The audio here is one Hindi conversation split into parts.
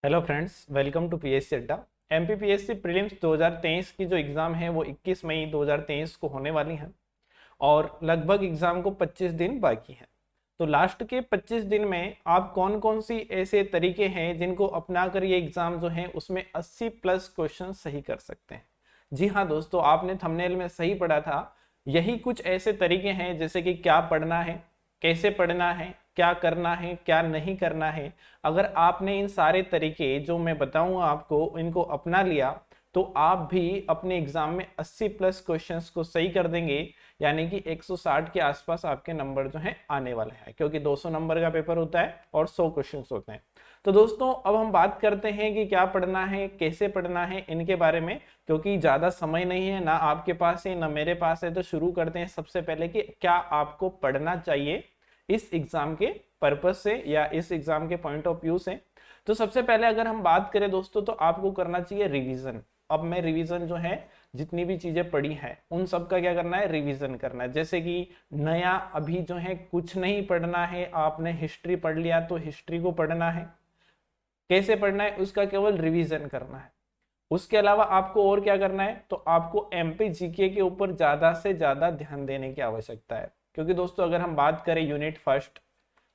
Hello friends, welcome to PSC Adda. MPPSC prelims 2023 की जो एग्ज़ाम है वो 21 मई 2023 को होने वाली है और लगभग एग्ज़ाम को 25 दिन बाकी हैं। तो लास्ट के 25 दिन में आप कौन कौन सी ऐसे तरीके हैं जिनको अपना कर ये एग्ज़ाम जो है उसमें 80 प्लस क्वेश्चन सही कर सकते हैं। जी हाँ दोस्तों, आपने थंबनेल में सही पढ़ा था। यही कुछ ऐसे तरीके हैं जैसे कि क्या पढ़ना है, कैसे पढ़ना है, क्या करना है, क्या नहीं करना है। अगर आपने इन सारे तरीके जो मैं बताऊंगा आपको इनको अपना लिया तो आप भी अपने एग्जाम में 80 प्लस क्वेश्चंस को सही कर देंगे। यानी कि 160 के आसपास आपके नंबर जो हैं आने वाले हैं, क्योंकि 200 नंबर का पेपर होता है और 100 क्वेश्चंस होते हैं। तो दोस्तों अब हम बात करते हैं कि क्या पढ़ना है, कैसे पढ़ना है, इनके बारे में। क्योंकि ज्यादा समय नहीं है, ना आपके पास है ना मेरे पास है, तो शुरू करते हैं सबसे पहले कि क्या आपको पढ़ना चाहिए इस एग्जाम के पर्पज से या इस एग्जाम के पॉइंट ऑफ व्यू से। तो सबसे पहले अगर हम बात करें दोस्तों तो आपको करना चाहिए रिवीजन। अब मैं रिवीजन जो है जितनी भी चीजें पढ़ी हैं उन सब का क्या करना है, रिवीजन करना है। जैसे कि नया अभी जो है कुछ नहीं पढ़ना है, आपने हिस्ट्री पढ़ लिया तो हिस्ट्री को पढ़ना है। कैसे पढ़ना है उसका केवल रिवीजन करना है। उसके अलावा आपको और क्या करना है, तो आपको एमपी जीके के ऊपर ज्यादा से ज्यादा ध्यान देने की आवश्यकता है। क्योंकि दोस्तों अगर हम बात करें यूनिट फर्स्ट,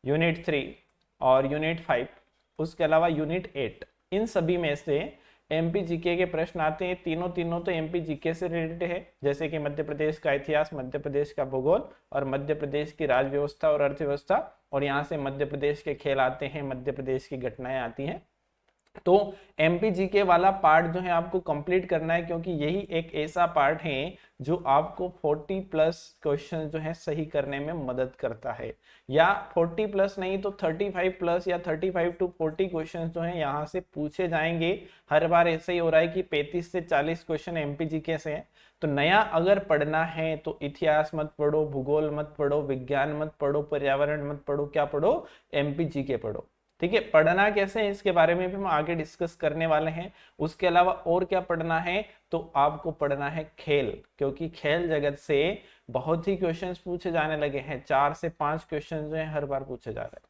यूनिट 3 और यूनिट 5, उसके अलावा यूनिट 8, इन सभी में से एमपी जीके के प्रश्न आते हैं। तीनों तीनों तो एमपी जीके से रिलेटेड है, जैसे कि मध्य प्रदेश का इतिहास, मध्य प्रदेश का भूगोल और मध्य प्रदेश की राज व्यवस्था और अर्थव्यवस्था। और यहाँ से मध्य प्रदेश के खेल आते हैं, मध्य प्रदेश की घटनाएं आती हैं। तो एमपी जीके वाला पार्ट जो है आपको कंप्लीट करना है, क्योंकि यही एक ऐसा पार्ट है जो आपको 40 प्लस क्वेश्चन जो है सही करने में मदद करता है। या 40 प्लस नहीं तो 35 प्लस या 35 टू 40 क्वेश्चन जो है यहाँ से पूछे जाएंगे। हर बार ऐसे ही हो रहा है कि 35 से 40 क्वेश्चन एमपी जीके से है। तो नया अगर पढ़ना है तो इतिहास मत पढ़ो, भूगोल मत पढ़ो, विज्ञान मत पढ़ो, पर्यावरण मत पढ़ो, क्या पढ़ो, एमपी जीके पढ़ो। ठीक है, पढ़ना कैसे है इसके बारे में भी हम आगे डिस्कस करने वाले हैं। उसके अलावा और क्या पढ़ना है, तो आपको पढ़ना है खेल, क्योंकि खेल जगत से बहुत ही क्वेश्चंस पूछे जाने लगे हैं। 4 से 5 क्वेश्चन जो है हर बार पूछे जा रहे हैं।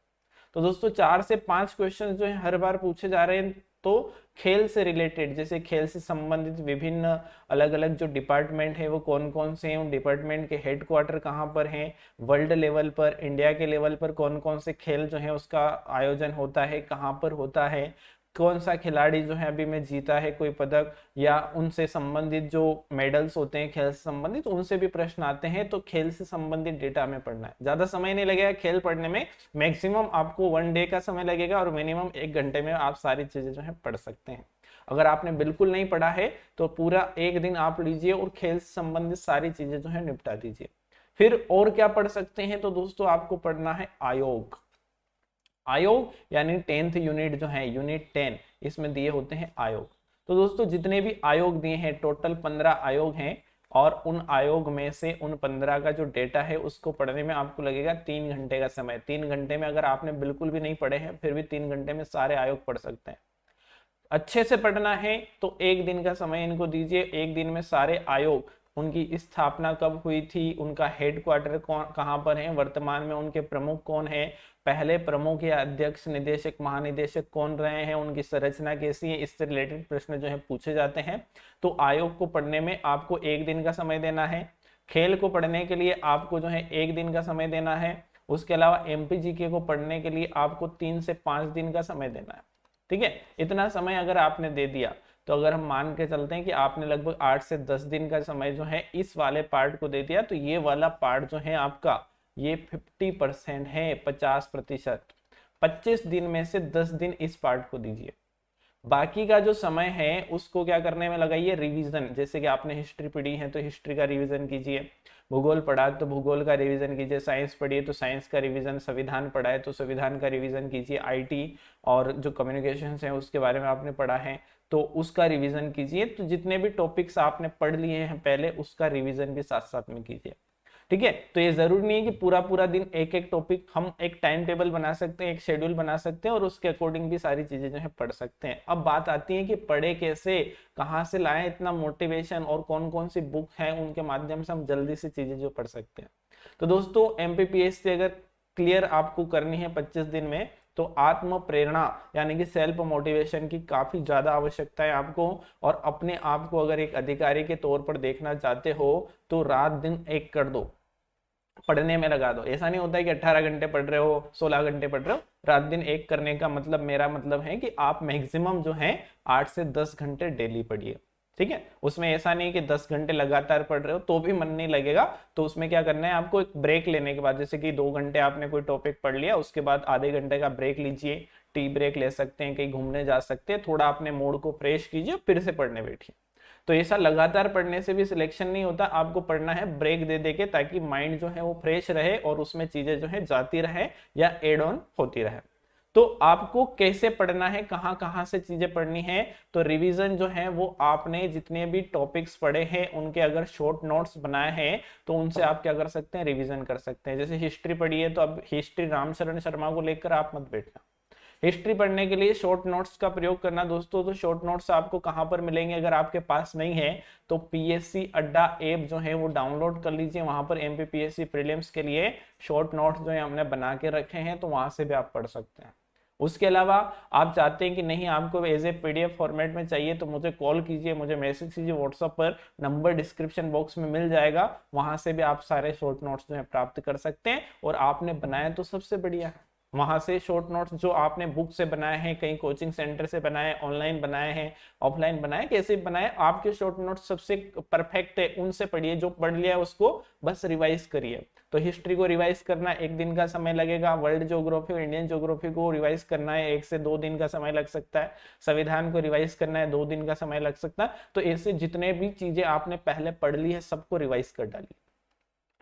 तो दोस्तों 4 से 5 क्वेश्चन जो है हर बार पूछे जा रहे हैं। तो खेल से रिलेटेड, जैसे खेल से संबंधित विभिन्न अलग अलग जो डिपार्टमेंट है वो कौन कौन से हैं, उन डिपार्टमेंट के हेडक्वार्टर कहाँ पर हैं, वर्ल्ड लेवल पर, इंडिया के लेवल पर कौन कौन से खेल जो है उसका आयोजन होता है, कहाँ पर होता है, कौन सा खिलाड़ी जो है अभी में जीता है कोई पदक, या उनसे संबंधित जो मेडल्स होते हैं खेल से संबंधित, उनसे भी प्रश्न आते हैं। तो खेल से संबंधित डेटा हमें पढ़ना है। ज्यादा समय नहीं लगेगा खेल पढ़ने में, मैक्सिमम आपको 1 डे का समय लगेगा और मिनिमम 1 घंटे में आप सारी चीजें जो है पढ़ सकते हैं। अगर आपने बिल्कुल नहीं पढ़ा है तो पूरा एक दिन आप लीजिए और खेल से संबंधित सारी चीजें जो है निपटा दीजिए। फिर और क्या पढ़ सकते हैं, तो दोस्तों आपको पढ़ना है आयोग। आयोग यानी 10th यूनिट जो है, यूनिट 10, इसमें दिए होते हैं आयोग। तो दोस्तों जितने भी आयोग दिए हैं, टोटल 15 आयोग हैं। और उन आयोग में से उन 15 का जो डेटा है उसको पढ़ने में आपको लगेगा 3 घंटे का समय। 3 घंटे में अगर आपने बिल्कुल भी नहीं पढ़े हैं फिर भी 3 घंटे में सारे आयोग पढ़ सकते हैं। अच्छे से पढ़ना है तो 1 दिन का समय इनको दीजिए। 1 दिन में सारे आयोग, उनकी स्थापना कब हुई थी, उनका हेडक्वार्टर कौन कहाँ पर है, वर्तमान में उनके प्रमुख कौन है, पहले प्रमुख या अध्यक्ष, निदेशक, महानिदेशक कौन रहे हैं, उनकी संरचना कैसी है, इससे रिलेटेड प्रश्न जो है पूछे जाते हैं। तो आयोग को पढ़ने में आपको 1 दिन का समय देना है। खेल को पढ़ने के लिए आपको जो है 1 दिन का समय देना है। उसके अलावा एमपीजीके को पढ़ने के लिए आपको 3 से 5 दिन का समय देना है। ठीक है, इतना समय अगर आपने दे दिया तो अगर हम मान के चलते हैं कि आपने लगभग 8 से 10 दिन का समय जो है इस वाले पार्ट को दे दिया, तो ये वाला पार्ट जो है आपका ये 50% है, 50%। 25 दिन में से 10 दिन इस पार्ट को दीजिए। बाकी का जो समय है उसको क्या करने में लगाइए, रिवीजन। जैसे कि आपने हिस्ट्री पढ़ी है तो हिस्ट्री का रिवीजन कीजिए, भूगोल पढ़ा तो भूगोल का रिवीजन कीजिए, साइंस पढ़िए तो साइंस का रिवीजन, संविधान पढ़ा है तो संविधान का रिवीजन कीजिए, आईटी और जो कम्युनिकेशन है उसके बारे में आपने पढ़ा है तो उसका रिवीजन कीजिए। तो जितने भी टॉपिक्स आपने पढ़ लिए हैं पहले उसका रिवीजन भी साथ साथ में कीजिए। ठीक है, तो ये जरूरी नहीं है कि पूरा पूरा दिन एक एक टॉपिक, हम एक टाइम टेबल बना सकते हैं, एक शेड्यूल बना सकते हैं और उसके अकॉर्डिंग भी सारी चीजें जो है पढ़ सकते हैं। अब बात आती है कि पढ़े कैसे, कहाँ से लाएं इतना मोटिवेशन और कौन कौन सी बुक है उनके माध्यम से हम जल्दी से चीजें जो पढ़ सकते हैं। तो दोस्तों एमपीपीएससी अगर क्लियर आपको करनी है 25 दिन में तो आत्म प्रेरणा यानी कि सेल्फ मोटिवेशन की काफी ज्यादा आवश्यकता है आपको। और अपने आप को अगर एक अधिकारी के तौर पर देखना चाहते हो तो रात दिन एक कर दो, पढ़ने में लगा दो। ऐसा नहीं होता है कि 18 घंटे पढ़ रहे हो, 16 घंटे पढ़ रहे हो। रात दिन एक करने का मतलब, मेरा मतलब है कि आप मैक्सिमम जो है 8 से 10 घंटे डेली पढ़िए। ठीक है, उसमें ऐसा नहीं कि 10 घंटे लगातार पढ़ रहे हो तो भी मन नहीं लगेगा। तो उसमें क्या करना है आपको, एक ब्रेक लेने के बाद, जैसे कि 2 घंटे आपने कोई टॉपिक पढ़ लिया, उसके बाद आधे घंटे का ब्रेक लीजिए, टी ब्रेक ले सकते हैं, कहीं घूमने जा सकते हैं, थोड़ा अपने मूड को फ्रेश कीजिए, फिर से पढ़ने बैठिए। तो ऐसा लगातार पढ़ने से भी सिलेक्शन नहीं होता, आपको पढ़ना है ब्रेक दे दे के, ताकि माइंड जो है वो फ्रेश रहे और उसमें चीजें जो है जाती रहे या एड ऑन होती रहे। तो आपको कैसे पढ़ना है, कहां कहां से चीजें पढ़नी है, तो रिवीजन जो है वो आपने जितने भी टॉपिक्स पढ़े हैं उनके अगर शॉर्ट नोट्स बनाए हैं तो उनसे आप क्या कर सकते हैं, रिवीजन कर सकते हैं। जैसे हिस्ट्री पढ़ी है तो अब हिस्ट्री रामचरण शर्मा को लेकर आप मत बैठना। हिस्ट्री पढ़ने के लिए शॉर्ट नोट्स का प्रयोग करना दोस्तों। तो शॉर्ट नोट्स आपको कहां पर मिलेंगे, अगर आपके पास नहीं है तो पीएससी अड्डा ऐप जो है वो डाउनलोड कर लीजिए। वहां पर एमपीपीएससी प्रीलिम्स के लिए शॉर्ट नोट्स जो है हमने बना के रखे हैं, तो वहां से भी आप पढ़ सकते हैं। उसके अलावा आप चाहते हैं कि नहीं आपको एज ए पीडीएफ फॉर्मेट में चाहिए, तो मुझे कॉल कीजिए, मुझे मैसेज कीजिए व्हाट्सएप पर, नंबर डिस्क्रिप्शन बॉक्स में मिल जाएगा, वहां से भी आप सारे शॉर्ट नोट्स जो है प्राप्त कर सकते हैं। और आपने बनाया तो सबसे बढ़िया है, वहां से शॉर्ट नोट्स जो आपने बुक से बनाए हैं, कहीं कोचिंग सेंटर से बनाए, ऑनलाइन बनाए हैं, ऑफलाइन बनाए, कैसे बनाए, आपके शॉर्ट नोट्स सबसे परफेक्ट है, उनसे पढ़िए। जो पढ़ लिया उसको बस रिवाइज करिए। तो हिस्ट्री को रिवाइज करना 1 दिन का समय लगेगा, वर्ल्ड ज्योग्राफी और इंडियन ज्योग्राफी को रिवाइज करना है 1 से 2 दिन का समय लग सकता है, संविधान को रिवाइज करना है 2 दिन का समय लग सकता है। तो ऐसे जितने भी चीजें आपने पहले पढ़ ली है सबको रिवाइज कर डालिए।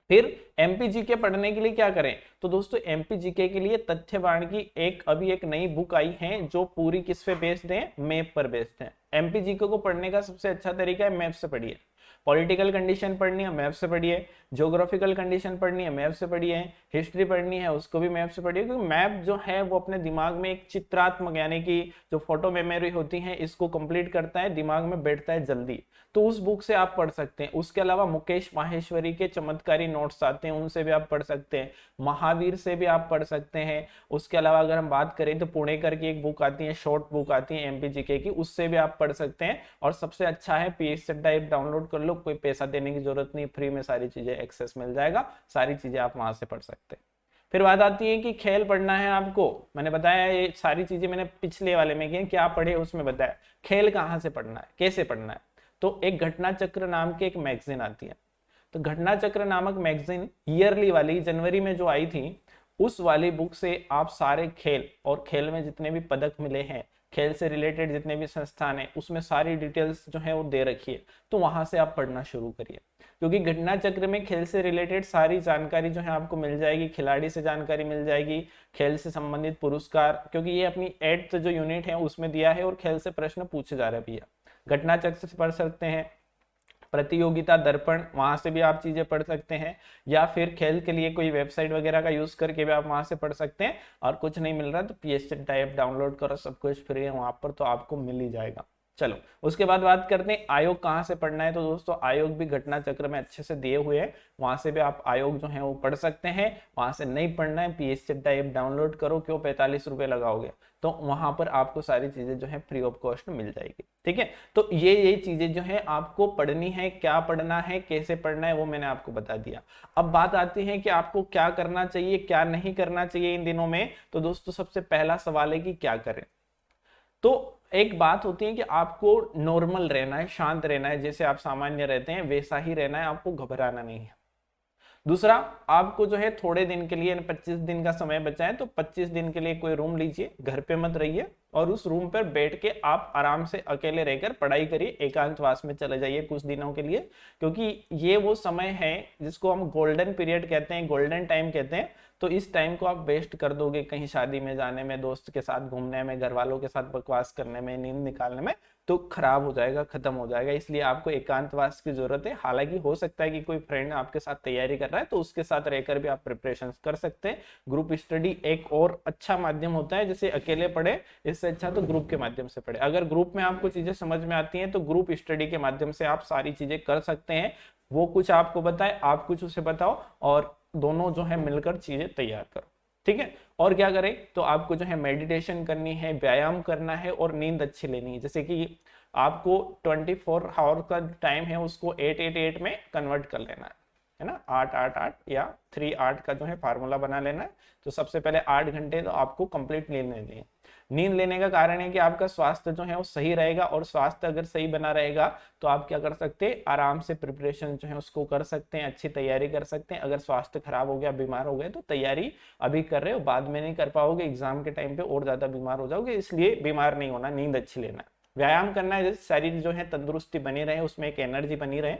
फिर एमपीजीके पढ़ने के लिए क्या करें, तो दोस्तों एमपीजीके के लिए तथ्यवान की अभी एक नई बुक आई है जो पूरी किस पे बेस्ड है, मैप पर बेस्ड है। एमपीजीके को पढ़ने का सबसे अच्छा तरीका है मैप से पढ़िए। पॉलिटिकल कंडीशन पढ़नी है मैप से पढ़िए, ज्योग्राफिकल कंडीशन पढ़नी है मैप से पढ़िए, हिस्ट्री पढ़नी है उसको भी मैप से पढ़िए। क्योंकि मैप जो है वो अपने दिमाग में एक चित्रात्मक यानी कि जो फोटो मेमोरी होती है इसको कंप्लीट करता है, दिमाग में बैठता है जल्दी। तो उस बुक से आप पढ़ सकते हैं। उसके अलावा मुकेश माहेश्वरी के चमत्कारी नोट्स आते हैं, उनसे भी आप पढ़ सकते हैं। महावीर से भी आप पढ़ सकते हैं। उसके अलावा अगर हम बात करें तो पुणेकर की एक बुक आती है, शॉर्ट बुक आती है एमपीजीके की, उससे भी आप पढ़ सकते हैं। और सबसे अच्छा है पीएससी अड्डा ऐप डाउनलोड कर लो, कोई पैसा देने की जरूरत नहीं, फ्री में सारी चीजें एक्सेस मिल जाएगा, सारी चीजें आप वहां से पढ़ सकते हैं। फिर बात आती है कि खेल पढ़ना है आपको, मैंने बताया ये सारी चीजें मैंने पिछले वाले में की क्या पढ़े उसमें बताया। खेल कहाँ से पढ़ना है, कैसे पढ़ना है, तो एक घटना चक्र नाम की एक मैगजीन आती है। तो घटना चक्र नामक मैगजीन ईयरली वाली जनवरी में जो आई थी, उस वाली बुक से आप सारे खेल और खेल में जितने भी पदक मिले हैं, खेल से रिलेटेड जितने भी संस्थान है, उसमें सारी डिटेल्स जो है वो दे रखी है। तो वहां से आप पढ़ना शुरू करिए, क्योंकि घटना चक्र में खेल से रिलेटेड सारी जानकारी जो है आपको मिल जाएगी, खिलाड़ी से जानकारी मिल जाएगी, खेल से संबंधित पुरस्कार, क्योंकि ये अपनी 8th जो यूनिट है उसमें दिया है और खेल से प्रश्न पूछे जा रहे हैं भैया। घटना चक्र से पढ़ सकते हैं, प्रतियोगिता दर्पण, वहां से भी आप चीजें पढ़ सकते हैं, या फिर खेल के लिए कोई वेबसाइट वगैरह का यूज करके भी आप वहां से पढ़ सकते हैं। और कुछ नहीं मिल रहा तो पीएससी टाइप डाउनलोड करो, सब कुछ फ्री है वहां पर, तो आपको मिल ही जाएगा। चलो उसके बाद बात करते हैं आयोग कहाँ से पढ़ना है। तो दोस्तों आयोग भी घटना चक्र में अच्छे से दिए हुए हैं, वहां से भी आप आयोग जो है वो पढ़ सकते हैं। वहां से नहीं पढ़ना है, पीएससी टाइप डाउनलोड करो, क्यों 45 रुपए लगाओगे, तो वहां पर आपको सारी चीजें जो है फ्री ऑफ कॉस्ट मिल जाएगी। ठीक है, तो ये चीजें जो है आपको पढ़नी है, क्या पढ़ना है, कैसे पढ़ना है, वो मैंने आपको बता दिया। अब बात आती है कि आपको क्या करना चाहिए, क्या नहीं करना चाहिए इन दिनों में। तो दोस्तों सबसे पहला सवाल है कि क्या करें। तो एक बात होती है कि आपको नॉर्मल रहना है, शांत रहना है, जैसे आप सामान्य रहते हैं वैसा ही रहना है, आपको घबराना नहीं है। दूसरा, आपको जो है थोड़े दिन के लिए 25 दिन का समय बचा है, तो 25 दिन के लिए कोई रूम लीजिए, घर पे मत रहिए, और उस रूम पर बैठ के आप आराम से अकेले रहकर पढ़ाई करिए, एकांतवास में चले जाइए कुछ दिनों के लिए। क्योंकि ये वो समय है जिसको हम गोल्डन पीरियड कहते हैं, गोल्डन टाइम कहते हैं। तो इस टाइम को आप वेस्ट कर दोगे कहीं शादी में जाने में, दोस्त के साथ घूमने में, घर वालों के साथ बकवास करने में, नींद निकालने में, तो खराब हो जाएगा, खत्म हो जाएगा। इसलिए आपको एकांतवास की जरूरत है। हालांकि हो सकता है कि कोई फ्रेंड आपके साथ तैयारी कर रहा है, तो उसके साथ रहकर भी आप प्रिपरेशन कर सकते हैं। ग्रुप स्टडी एक और अच्छा माध्यम होता है, जैसे अकेले पढ़े इससे अच्छा तो ग्रुप के माध्यम से पढ़े। अगर ग्रुप में आपको चीजें समझ में आती हैं तो ग्रुप स्टडी के माध्यम से आप सारी चीजें कर सकते हैं। वो कुछ आपको बताए, आप कुछ उसे बताओ, और दोनों जो है मिलकर चीजें तैयार करो। ठीक है। और क्या करें, तो आपको जो है मेडिटेशन करनी है, व्यायाम करना है और नींद अच्छी लेनी है। जैसे कि आपको 24 आवर का टाइम है उसको 8-8-8 में कन्वर्ट कर लेना है ना, 8-8-8 या 3-8 का जो है फार्मूला बना लेना है। तो सबसे पहले 8 घंटे तो आपको कंप्लीट नींद लेनी है। नींद लेने का कारण है कि आपका स्वास्थ्य जो है वो सही रहेगा, और स्वास्थ्य अगर सही बना रहेगा तो आप क्या कर सकते हैं, आराम से प्रिपरेशन जो है उसको कर सकते हैं, अच्छी तैयारी कर सकते हैं। अगर स्वास्थ्य खराब हो गया, बीमार हो गए, तो तैयारी अभी कर रहे हो, बाद में नहीं कर पाओगे, एग्जाम के टाइम पे और ज्यादा बीमार हो जाओगे। इसलिए बीमार नहीं होना, नींद अच्छी लेना है, व्यायाम करना है, जैसे शरीर जो है तंदुरुस्ती बनी रहे, उसमें एक एनर्जी बनी रहे।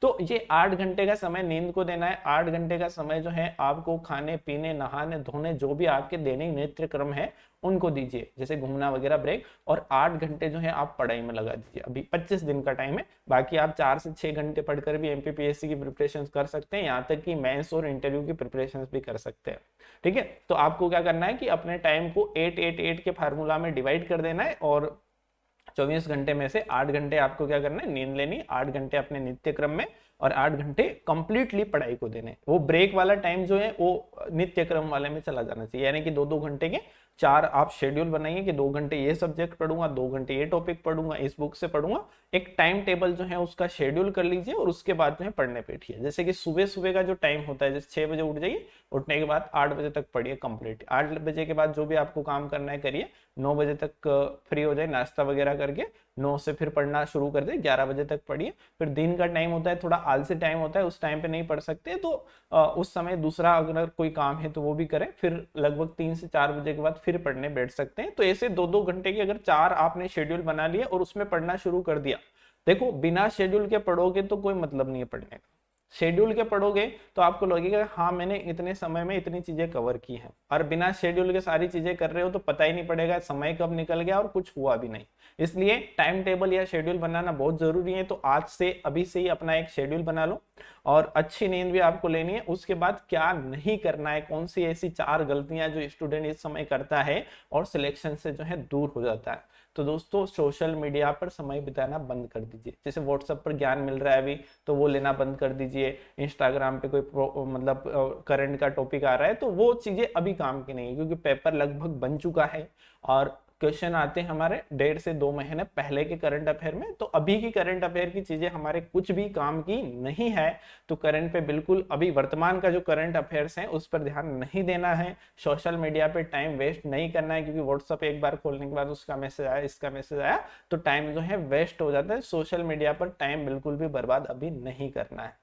तो ये 8 घंटे का समय नींद को देना है। 8 घंटे का समय जो है आपको खाने पीने, नहाने धोने, जो भी आपके दैनिक नित्य क्रम है उनको दीजिए, जैसे घूमना वगैरह ब्रेक। और 8 घंटे जो है आप पढ़ाई में लगा दीजिए। अभी 25 दिन का टाइम है, बाकी आप 4 से 6 घंटे पढ़कर भी एमपीपीएससी की प्रिपरेशन कर सकते हैं, यहाँ तक कि मेंस और इंटरव्यू की प्रिपरेशन भी कर सकते हैं। ठीक है, तो आपको क्या करना है कि अपने टाइम को 8-8-8 के फार्मूला में डिवाइड कर देना है, और 24 घंटे में से 8 घंटे आपको क्या करना है, नींद लेनी, 8 घंटे अपने नित्य क्रम में, और 8 घंटे कंप्लीटली पढ़ाई को देने। वो ब्रेक वाला टाइम जो है वो नित्य क्रम वाले में चला जाना चाहिए, यानी कि 2-2 घंटे के 4 आप शेड्यूल बनाइए कि 2 घंटे ये सब्जेक्ट पढ़ूंगा, 2 घंटे ये टॉपिक पढ़ूंगा, इस बुक से पढ़ूंगा। एक टाइम टेबल जो है उसका शेड्यूल कर लीजिए, और उसके बाद जो है पढ़ने बैठिए। जैसे कि सुबह सुबह का जो टाइम होता है, जैसे 6 बजे उठ जाइए, उठने के बाद 8 बजे तक पढ़िए कंप्लीट। 8 बजे के बाद जो भी आपको काम करना है करिए, 9 बजे तक फ्री हो जाए नाश्ता वगैरह करके, 9 से फिर पढ़ना शुरू कर दे, 11 बजे तक पढ़िए। फिर दिन का टाइम होता है, थोड़ा आलसी टाइम होता है, उस टाइम पे नहीं पढ़ सकते तो उस समय दूसरा अगर कोई काम है तो वो भी करें। फिर लगभग 3 से 4 बजे के बाद फिर पढ़ने बैठ सकते हैं। तो ऐसे 2-2 घंटे की अगर 4 आपने शेड्यूल बना लिया और उसमें पढ़ना शुरू कर दिया। देखो, बिना शेड्यूल के पढ़ोगे तो कोई मतलब नहीं है पढ़ने का। शेड्यूल के पढ़ोगे तो आपको लगेगा हाँ मैंने इतने समय में इतनी चीजें कवर की हैं, और बिना शेड्यूल के सारी चीजें कर रहे हो तो पता ही नहीं पड़ेगा समय कब निकल गया और कुछ हुआ भी नहीं। इसलिए टाइम टेबल या शेड्यूल बनाना बहुत जरूरी है। तो आज से, अभी से ही अपना एक शेड्यूल बना लो, और अच्छी नींद भी आपको लेनी है। उसके बाद क्या नहीं करना है, कौन सी ऐसी 4 गलतियां जो स्टूडेंट इस समय करता है और सिलेक्शन से जो है दूर हो जाता है। तो दोस्तों, सोशल मीडिया पर समय बिताना बंद कर दीजिए। जैसे व्हाट्सएप पर ज्ञान मिल रहा है अभी, तो वो लेना बंद कर दीजिए। इंस्टाग्राम पे कोई मतलब करंट का टॉपिक आ रहा है तो वो चीजें अभी काम की नहीं है, क्योंकि पेपर लगभग बन चुका है, और क्वेश्चन आते हैं हमारे 1.5 से 2 महीने पहले के करंट अफेयर में। तो अभी की करंट अफेयर की चीजें हमारे कुछ भी काम की नहीं है। तो करंट पे बिल्कुल, अभी वर्तमान का जो करंट अफेयर्स है उस पर ध्यान नहीं देना है। सोशल मीडिया पे टाइम वेस्ट नहीं करना है, क्योंकि व्हाट्सएप एक बार खोलने के बाद उसका मैसेज आया, इसका मैसेज आया, तो टाइम जो है वेस्ट हो जाता है। सोशल मीडिया पर टाइम बिल्कुल भी बर्बाद अभी नहीं करना है।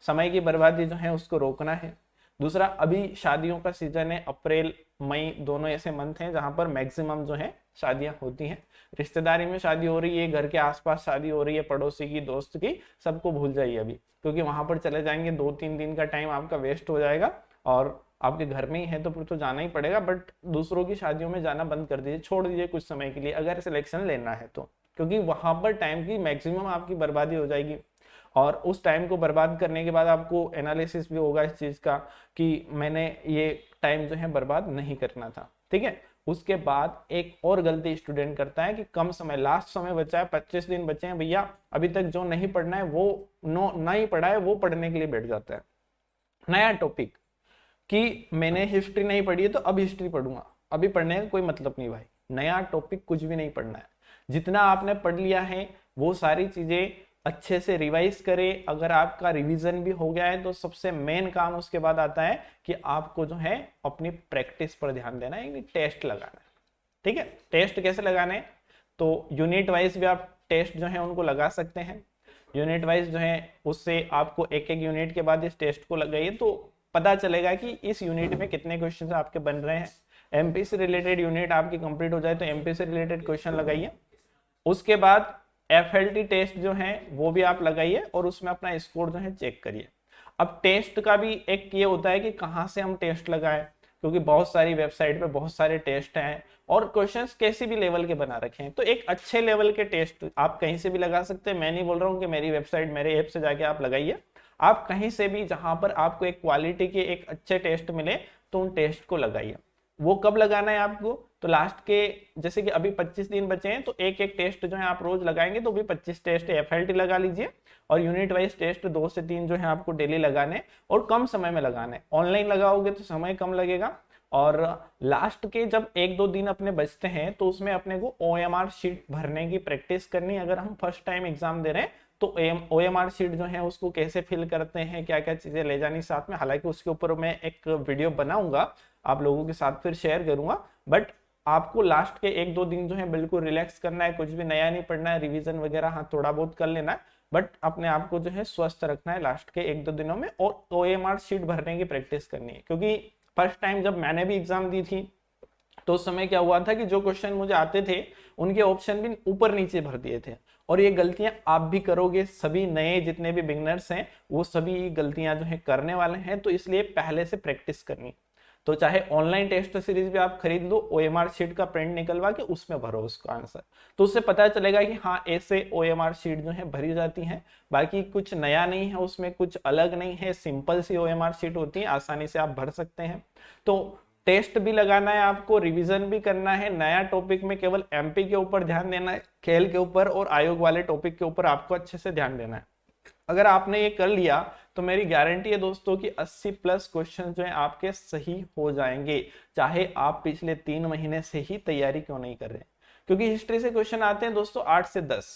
समय की बर्बादी जो है उसको रोकना है। दूसरा, अभी शादियों का सीजन है, अप्रैल मई दोनों ऐसे मंथ हैं जहां पर मैक्सिमम जो है शादियां होती हैं। रिश्तेदारी में शादी हो रही है, घर के आसपास शादी हो रही है, पड़ोसी की, दोस्त की, सबको भूल जाइए अभी, क्योंकि वहां पर चले जाएंगे 2-3 दिन का टाइम आपका वेस्ट हो जाएगा। और आपके घर में ही है तो फिर तो जाना ही पड़ेगा, बट दूसरों की शादियों में जाना बंद कर दीजिए, छोड़ दीजिए कुछ समय के लिए, अगर सिलेक्शन लेना है तो, क्योंकि वहां पर टाइम की मैक्सिमम आपकी बर्बादी हो जाएगी। और उस टाइम को बर्बाद करने के बाद आपको एनालिसिस भी होगा इस चीज का कि मैंने ये टाइम जो है बर्बाद नहीं करना था। ठीक है, उसके बाद एक और गलती स्टूडेंट करता है कि कम समय, लास्ट समय बचा है, 25 दिन बचे हैं भैया, अभी तक जो नहीं पढ़ना है वो नहीं पढ़ा है, वो पढ़ने के लिए बैठ जाता है। नया टॉपिक कि मैंने हिस्ट्री नहीं पढ़ी है तो अब हिस्ट्री पढ़ूंगा, अभी पढ़ने का कोई मतलब नहीं भाई, नया टॉपिक कुछ भी नहीं पढ़ना है। जितना आपने पढ़ लिया है वो सारी चीजें अच्छे से रिवाइज करें। अगर आपका रिवीजन भी हो गया है तो सबसे मेन काम उसके बाद आता है कि आपको जो है अपनी प्रैक्टिस पर ध्यान देना है, टेस्ट लगाना है। ठीक है, टेस्ट कैसे लगाना है, तो यूनिट वाइज भी आप टेस्ट जो है उनको लगा सकते हैं। यूनिट वाइज जो है उससे आपको एक एक यूनिट के बाद इस टेस्ट को लगाइए तो पता चलेगा कि इस यूनिट में कितने क्वेश्चन आपके बन रहे हैं। एमपी से रिलेटेड यूनिट आपकी कंप्लीट हो जाए तो एमपी से रिलेटेड क्वेश्चन लगाइए। उसके बाद एफएलटी टेस्ट जो है वो भी आप लगाइए और उसमें अपना स्कोर जो है चेक करिए। अब टेस्ट का भी एक ये होता है कि कहाँ से हम टेस्ट लगाएं, क्योंकि बहुत सारी वेबसाइट पे बहुत सारे टेस्ट हैं और क्वेश्चंस कैसे भी लेवल के बना रखे हैं। तो एक अच्छे लेवल के टेस्ट आप कहीं से भी लगा सकते हैं। मैं नहीं बोल रहा हूँ कि मेरी वेबसाइट, मेरे ऐप से जाके आप लगाइए, आप कहीं से भी जहां पर आपको एक क्वालिटी के एक अच्छे टेस्ट मिले तो उन टेस्ट को लगाइए। वो कब लगाना है आपको, तो लास्ट के, जैसे कि अभी 25 दिन बचे हैं तो एक एक टेस्ट जो है आप रोज लगाएंगे तो भी 25 टेस्ट एफएलटी लगा लीजिए। और यूनिट वाइज टेस्ट 2 से 3 जो है आपको डेली लगाने और कम समय में लगाने। ऑनलाइन लगाओगे तो समय कम लगेगा और लास्ट के जब 1-2 दिन अपने बचते हैं तो उसमें अपने को OMR शीट भरने की प्रैक्टिस करनी। अगर हम फर्स्ट टाइम एग्जाम दे रहे हैं तो OMR शीट जो है उसको कैसे फिल करते हैं, क्या क्या चीजें ले जानी साथ में, हालांकि उसके ऊपर मैं एक वीडियो बनाऊंगा आप लोगों के साथ फिर शेयर करूंगा। बट आपको लास्ट के 1-2 दिन जो है बिल्कुल रिलैक्स करना है, कुछ भी नया नहीं पढ़ना है, रिवीजन वगैरह हाँ थोड़ा बहुत कर लेना है, बट अपने आप को जो है स्वस्थ रखना है लास्ट के 1-2 दिनों में, और OMR शीट भरने की प्रैक्टिस करनी है। क्योंकि फर्स्ट टाइम जब मैंने भी एग्जाम दी थी तो उस समय क्या हुआ था कि जो क्वेश्चन मुझे आते थे उनके ऑप्शन भी ऊपर नीचे भर दिए थे, और ये गलतियां आप भी करोगे, सभी नए जितने भी बिगनर्स हैं वो सभी गलतियां जो है करने वाले हैं, तो इसलिए पहले से प्रैक्टिस करनी। तो चाहे ऑनलाइन टेस्ट सीरीज भी आप खरीद लो, OMR शीट का प्रिंट निकलवा के उसमें भरो उसका आंसर, तो उससे पता चलेगा कि हाँ ऐसे OMR शीट जो है भरी जाती हैं। बाकी कुछ नया नहीं है उसमें, कुछ अलग नहीं है, सिंपल सी OMR शीट होती है, आसानी से आप भर सकते हैं। तो टेस्ट भी लगाना है आपको, रिवीजन भी करना है, नया टॉपिक में केवल MP के ऊपर ध्यान देना है, खेल के ऊपर और आयोग वाले टॉपिक के ऊपर आपको अच्छे से ध्यान देना है। अगर आपने ये कर लिया तो मेरी गारंटी है दोस्तों कि 80+ क्वेश्चन जो है आपके सही हो जाएंगे, चाहे आप पिछले 3 महीने से ही तैयारी क्यों नहीं कर रहे। क्योंकि हिस्ट्री से क्वेश्चन आते हैं दोस्तों 8 से 10,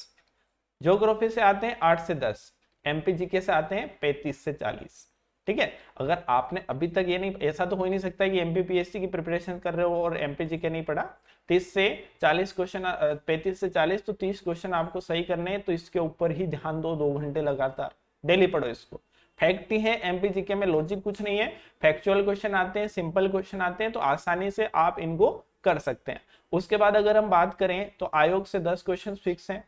ज्योग्राफी से आते हैं 8 से 10, MP GK से आते हैं 35 से 40। ठीक है, अगर आपने अभी तक ये नहीं, ऐसा तो हो ही नहीं सकता कि MPPSC की प्रिपरेशन कर रहे हो और MP GK नहीं पढ़ा। 30 से 40 क्वेश्चन, 35 से 40 तो 30 क्वेश्चन आपको सही करने हैं, तो इसके ऊपर ही ध्यान दो 2 घंटे लगातार, डेली पढ़ो इसको। फैक्ट ही है, MP GK में लॉजिक कुछ नहीं है, फैक्चुअल क्वेश्चन आते हैं, सिंपल क्वेश्चन आते हैं, तो आसानी से आप इनको कर सकते हैं। उसके बाद अगर हम बात करें तो आयोग से 10 क्वेश्चन फिक्स हैं,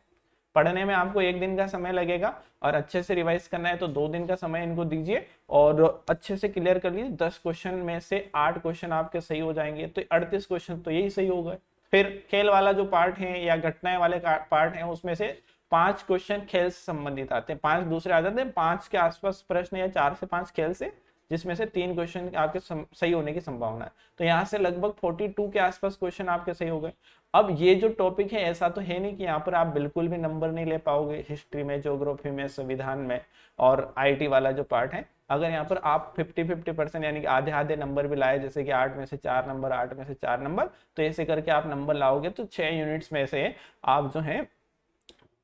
पढ़ने में आपको 1 दिन का समय लगेगा, और अच्छे से रिवाइज करना है तो 2 दिन का समय इनको दीजिए और अच्छे से क्लियर कर लीजिए। 10 क्वेश्चन में से 8 क्वेश्चन आपके सही हो जाएंगे, तो 38 क्वेश्चन तो यही सही हो गए। फिर खेल वाला जो पार्ट है या घटनाएं वाले पार्ट है उसमें से 5 क्वेश्चन खेल से संबंधित आते हैं, 5 दूसरे आ जाते हैं, 5 के आसपास प्रश्न या 4 से 5 खेल से, जिसमें से 3 क्वेश्चन आपके सही होने की संभावना है। तो यहाँ से लगभग 42 के आसपास क्वेश्चन आपके सही हो गए। अब ये जो टॉपिक है ऐसा तो है नहीं कि यहाँ पर आप बिल्कुल भी नंबर नहीं ले पाओगे, हिस्ट्री में, ज्योग्राफी में, संविधान में और IT वाला जो पार्ट है, अगर यहाँ पर आप 50-50% यानी कि आधे आधे नंबर भी लाए, जैसे कि 8 में से 4 नंबर, 8 में से 4 नंबर, तो ऐसे करके आप नंबर लाओगे तो 6 यूनिट्स में से आप जो है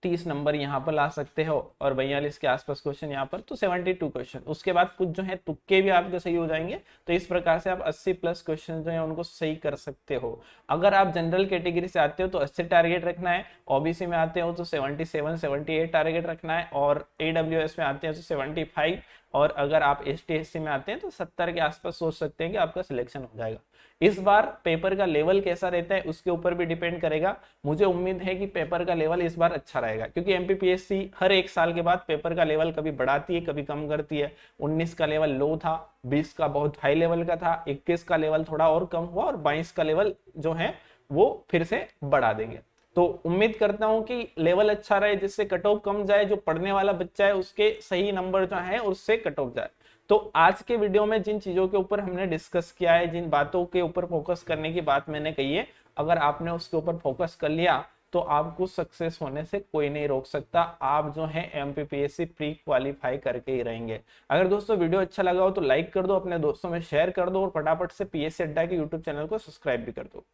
30 नंबर यहाँ पर ला सकते हो, और 42 के आसपास क्वेश्चन यहाँ पर, तो 72 क्वेश्चन। उसके बाद कुछ जो है तुक्के भी आपके सही हो जाएंगे, तो इस प्रकार से आप 80+ क्वेश्चन जो है उनको सही कर सकते हो। अगर आप जनरल कैटेगरी से आते हो तो 80 टारगेट रखना है, OBC में आते हो तो 77-78 टारगेट रखना है, और AWS में आते हैं तो 75, और अगर आप ST/SC में आते हैं तो 70 के आसपास सोच सकते हैं कि आपका सिलेक्शन हो जाएगा। इस बार पेपर का लेवल कैसा रहता है उसके ऊपर भी डिपेंड करेगा। मुझे उम्मीद है कि पेपर का लेवल इस बार अच्छा रहेगा, क्योंकि MPPSC हर 1 साल के बाद पेपर का लेवल कभी बढ़ाती है कभी कम करती है। 19 का लेवल लो था, 20 का बहुत हाई लेवल का था, 21 का लेवल थोड़ा और कम हुआ, और 22 का लेवल जो है वो फिर से बढ़ा देंगे। तो उम्मीद करता हूं कि लेवल अच्छा रहे, जिससे कट ऑफ कम जाए, जो पढ़ने वाला बच्चा है उसके सही नंबर जो है उससे कट ऑफ जाए। तो आज के वीडियो में जिन चीजों के ऊपर हमने डिस्कस किया है, जिन बातों के ऊपर फोकस करने की बात मैंने कही है, अगर आपने उसके ऊपर फोकस कर लिया तो आपको सक्सेस होने से कोई नहीं रोक सकता। आप जो है MPPSC प्री क्वालिफाई करके ही रहेंगे। अगर दोस्तों वीडियो अच्छा लगा हो तो लाइक कर दो, अपने दोस्तों में शेयर कर दो, और फटाफट से PSC अड्डा के यूट्यूब चैनल को सब्सक्राइब भी कर दो।